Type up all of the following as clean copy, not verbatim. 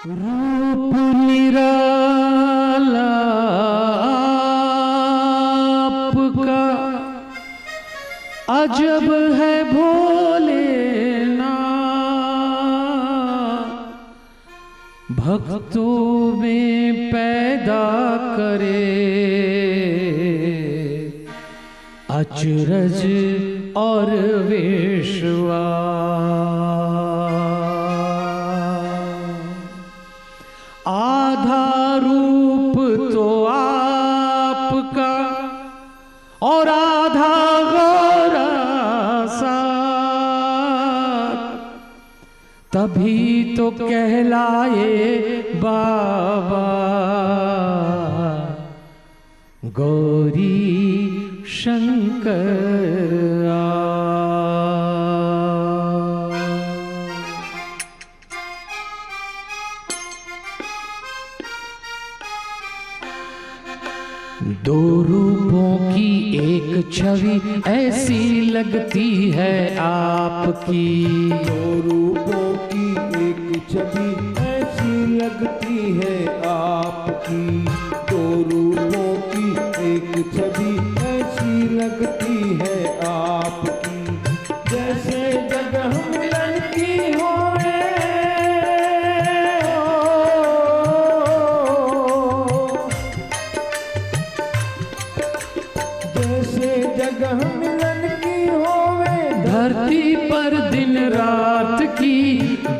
रूप निराला आपका अजब है भोलेनाथ, भक्तों में पैदा करे अचरज और विश्वास। आधा रूप तो आपका और आधा गौरा साथ, तभी तो कहलाए बाबा गौरी शंकर। दो रूपों की एक छवि ऐसी लगती है आपकी, दो रूपों की एक छवि ऐसी लगती है आपकी, दो रूपों की एक छवि ऐसी लगती है आपकी। जैसे जगह मिलन की होए, जैसे जगह मिलन की होवे, धरती पर दिन रात की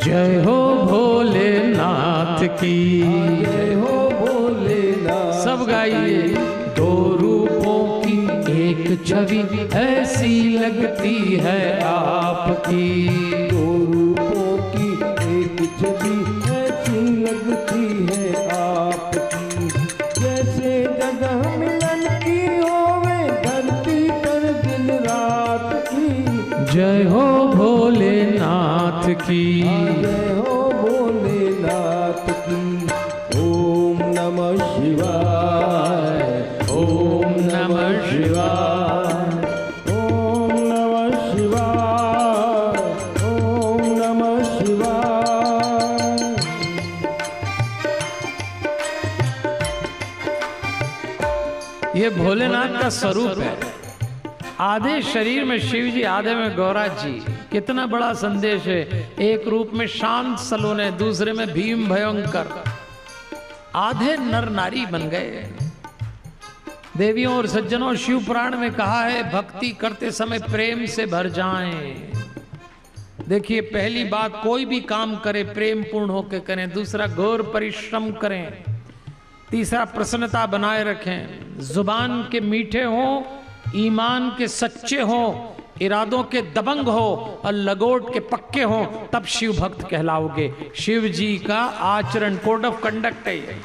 जय हो भोलेनाथ की, जय हो भोलेनाथ। सब गाइए। दो रूपों की एक छवि ऐसी लगती है आपकी, दो रूपों की एक छवि ऐसी लगती है आपकी। जैसे जगह मिलन की होवे, धरती पर दिन रात की जय हो भोलेनाथ की। जय हो भोलेनाथ की। ओम नमः शिवाय, ओम नमः शिवाय। ओम नमः शिवाय, ओम नमः शिवाय। ये भोलेनाथ का स्वरूप है। आधे शरीर में शिव जी, आधे में गौरा जी। कितना बड़ा संदेश है। एक रूप में शांत सलोने, दूसरे में भीम भयंकर। आधे नर नारी बन गए। देवियों और सज्जनों, शिव पुराण में कहा है भक्ति करते समय प्रेम से भर जाएं। देखिए, पहली बात, कोई भी काम करें प्रेम पूर्ण होकर करें। दूसरा, घोर परिश्रम करें। तीसरा, प्रसन्नता बनाए रखें। जुबान के मीठे हों, ईमान के सच्चे हों, इरादों के दबंग हो और लगोट के पक्के हों, तब शिव भक्त कहलाओगे। शिव जी का आचरण, कोड ऑफ कंडक्ट है ये।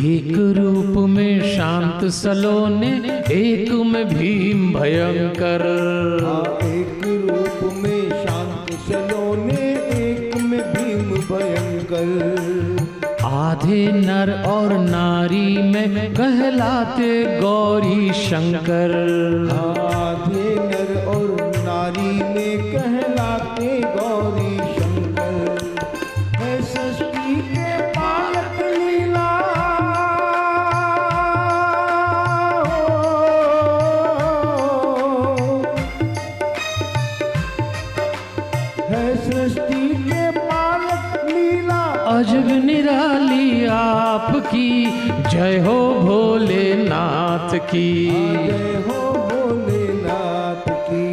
एक रूप में शांत सलोने, एक में भीम भयंकर। एक रूप में शांत सलोने, एक में भीम भयंकर। आधे नर और नारी में कहलाते गौरी शंकर। आधे नर और नारी में कहलाते गौरी शंकर। है सृष्टि के पालक लीला, है सृष्टि के पालक लीला। अजब निराली आपकी, जय हो भोलेनाथ की। जय हो भोलेनाथ की।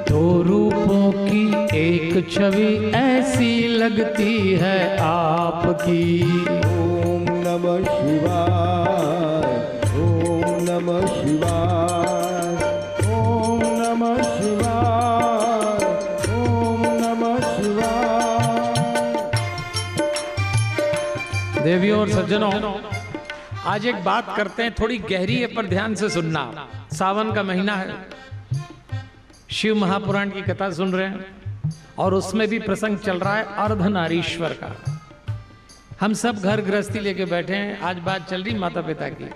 दो रूपों की एक छवि ऐसी लगती है आपकी। ओम नमः शिवाय, ओम नमः शिवाय, ओम नमः शिवाय, ओम नमः शिवाय। देवियों और सज्जनों, आज एक बात करते हैं, थोड़ी गहरी है पर ध्यान से सुनना। सावन का महीना है, शिव महापुराण की कथा सुन रहे हैं और उसमें भी प्रसंग चल रहा है अर्धनारीश्वर का। हम सब घर गृहस्थी लेके बैठे हैं। आज बात चल रही माता पिता की।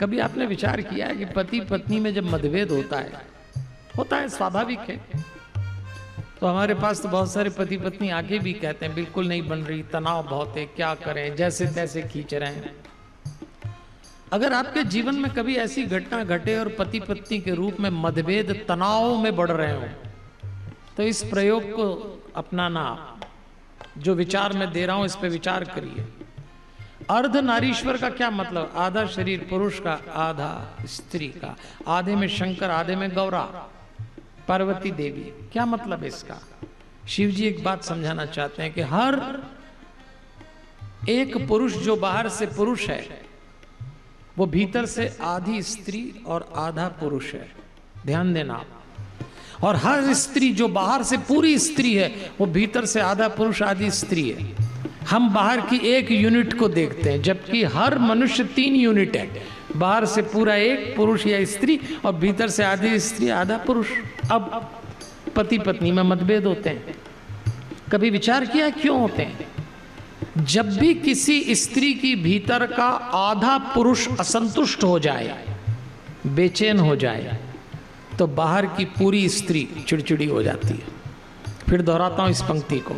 कभी आपने विचार किया है कि पति पत्नी में जब मतभेद होता है स्वाभाविक है। तो हमारे पास तो बहुत सारे पति पत्नी आके भी कहते हैं बिल्कुल नहीं बन रही, तनाव बहुत है, क्या करें, जैसे तैसे खींच रहे हैं। अगर आपके जीवन में कभी ऐसी घटना घटे और पति पत्नी के रूप में मतभेद तनाव में बढ़ रहे हो, तो इस प्रयोग को अपनाना, जो विचार मैं दे रहा हूं इस पे विचार करिए। अर्ध नारीश्वर का क्या मतलब? आधा शरीर पुरुष का, आधा स्त्री का, आधे में शंकर, आधे में गौरा, पार्वती देवी। क्या मतलब है इसका? शिव जी एक बात समझाना चाहते हैं कि हर एक पुरुष जो बाहर से पुरुष है, वो भीतर से आधी स्त्री और आधा पुरुष है। ध्यान देना आप। और हर स्त्री जो बाहर से पूरी स्त्री है, वो भीतर से आधा पुरुष आधी स्त्री है। हम बाहर की एक यूनिट को देखते हैं, जबकि हर मनुष्य 3 यूनिट है। बाहर से पूरा एक पुरुष या स्त्री और भीतर से आधी स्त्री आधा पुरुष। अब पति पत्नी में मतभेद होते हैं। कभी विचार किया क्यों होते हैं? जब भी किसी स्त्री की भीतर का आधा पुरुष असंतुष्ट हो जाए, बेचैन हो जाए, तो बाहर की पूरी स्त्री चिड़चिड़ी हो जाती है। फिर दोहराता हूं इस पंक्ति को।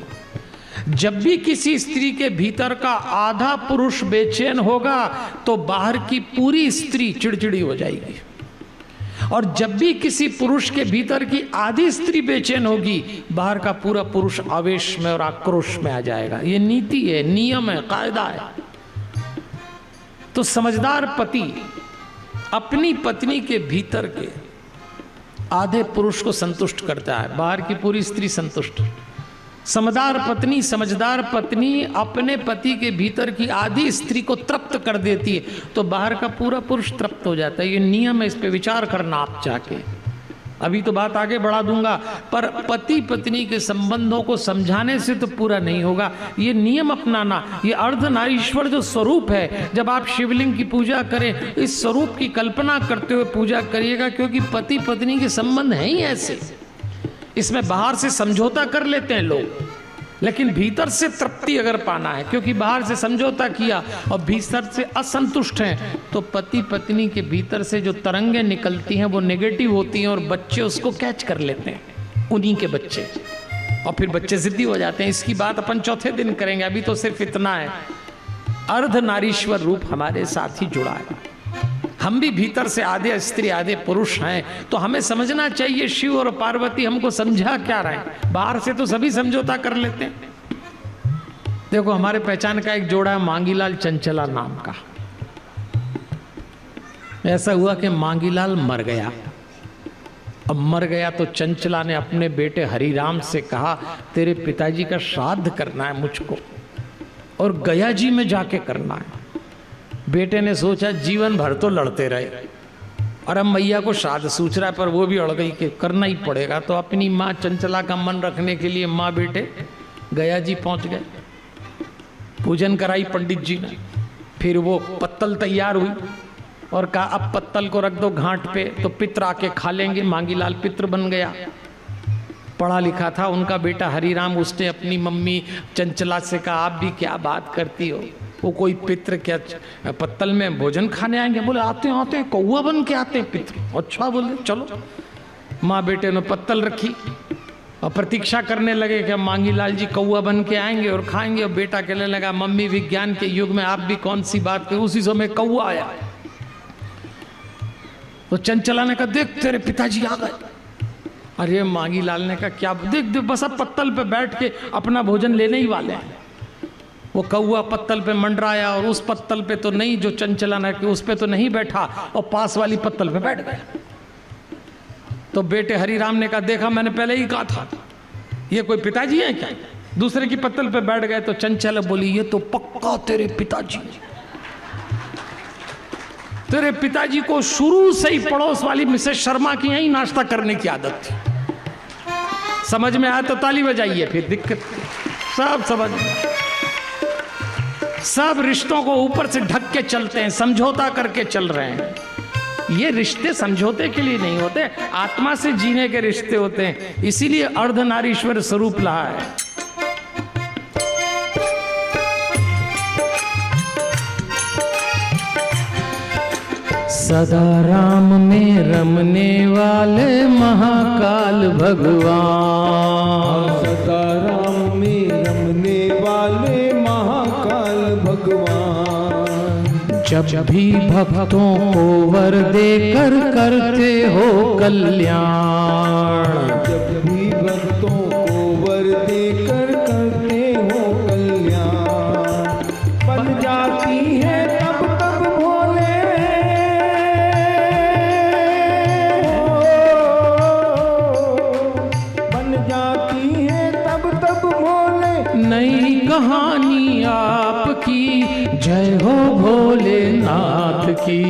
जब भी किसी स्त्री के भीतर का आधा पुरुष बेचैन होगा, तो बाहर की पूरी स्त्री चिड़चिड़ी हो जाएगी। और जब भी किसी पुरुष के भीतर की आधी स्त्री बेचैन होगी, बाहर का पूरा पुरुष आवेश में और आक्रोश में आ जाएगा। ये नीति है, नियम है, कायदा है। तो समझदार पति अपनी पत्नी के भीतर के आधे पुरुष को संतुष्ट करता है, बाहर की पूरी स्त्री संतुष्ट। समझदार पत्नी अपने पति के भीतर की आधी स्त्री को तृप्त कर देती है, तो बाहर का पूरा पुरुष तृप्त हो जाता है। ये नियम है, इस पे विचार करना आप चाहे। अभी तो बात आगे बढ़ा दूंगा, पर पति पत्नी के संबंधों को समझाने से तो पूरा नहीं होगा। ये नियम अपनाना, ये अर्धनारीश्वर जो स्वरूप है, जब आप शिवलिंग की पूजा करें, इस स्वरूप की कल्पना करते हुए पूजा करिएगा, क्योंकि पति पत्नी के संबंध हैं ही ऐसे। इसमें बाहर से समझौता कर लेते हैं लोग, लेकिन भीतर से तृप्ति अगर पाना है, क्योंकि बाहर से समझौता किया और भीतर से असंतुष्ट हैं, तो पति पत्नी के भीतर से जो तरंगें निकलती हैं वो नेगेटिव होती हैं और बच्चे उसको कैच कर लेते हैं, उन्हीं के बच्चे, और फिर बच्चे जिद्दी हो जाते हैं। इसकी बात अपन चौथे दिन करेंगे, अभी तो सिर्फ इतना है। अर्धनारीश्वर रूप हमारे साथ ही जुड़ा है। हम भी भीतर से आधे स्त्री आधे पुरुष हैं, तो हमें समझना चाहिए शिव और पार्वती हमको समझा क्या रहे हैं। बाहर से तो सभी समझौता कर लेते हैं। देखो, हमारे पहचान का एक जोड़ा है, मांगीलाल चंचला नाम का। ऐसा हुआ कि मांगीलाल मर गया। अब मर गया तो चंचला ने अपने बेटे हरिराम से कहा, तेरे पिताजी का श्राद्ध करना है मुझको, और गया जी में जाके करना है। बेटे ने सोचा जीवन भर तो लड़ते रहे, और अब मैया को श्राद्ध सूच रहा है, पर वो भी अड़ गई कि करना ही पड़ेगा। तो अपनी माँ चंचला का मन रखने के लिए माँ बेटे गया जी पहुंच गए। पूजन कराई पंडित जी ने, फिर वो पत्तल तैयार हुई और कहा अब पत्तल को रख दो घाट पे, तो पितर आके खा लेंगे। मांगीलाल पितर बन गया। पढ़ा लिखा था उनका बेटा हरिराम, उसने अपनी मम्मी चंचला से कहा, आप भी क्या बात करती हो, वो कोई पितर क्या पत्तल में भोजन खाने आएंगे? बोले आते हैं कौआ बन के आते हैं पितर। अच्छा, बोले चलो। माँ बेटे ने पत्तल रखी और प्रतीक्षा करने लगे कि मांगीलाल जी कौआ बन के आएंगे और खाएंगे। और बेटा कहने लगा, मम्मी विज्ञान के युग में आप भी कौन सी बात करें। उसी समय कौआ आया। तो चंचला ने कहा, देख तेरे पिताजी आ गए। अरे मांगीलाल ने कहा, क्या? देख देख, बस अब पत्तल पे बैठ के अपना भोजन लेने ही वाले हैं। वो कौआ पत्तल पे मंडराया, और उस पत्तल पे तो नहीं जो चंचला ने कि उस पे तो नहीं बैठा, और पास वाली पत्तल पे बैठ गया। तो बेटे हरिराम ने कहा, देखा मैंने पहले ही कहा था, ये कोई पिताजी है क्या? दूसरे की पत्तल पे बैठ गए। तो चंचला बोली, ये तो पक्का तेरे पिताजी। तेरे पिताजी को शुरू से ही पड़ोस वाली मिसेस शर्मा की यही नाश्ता करने की आदत थी। समझ में आया तो ताली बजाइए, फिर दिक्कत सब समझ में। सब रिश्तों को ऊपर से ढक के चलते हैं, समझौता करके चल रहे हैं। ये रिश्ते समझौते के लिए नहीं होते, आत्मा से जीने के रिश्ते होते हैं। इसीलिए अर्धनारीश्वर स्वरूप रहा है। सदा राम में रमने वाले महाकाल भगवान, सदा राम में रमने वाले महाकाल भगवान, जब भी भक्तों को वर देकर करते हो कल्याण, जब भी भक्तों को वर देकर करते हो कल्याण, बन जाती है तब तब भोले बन जाती है तब तब भोले। नई कहानी आपकी, जय हो भोलेनाथ की।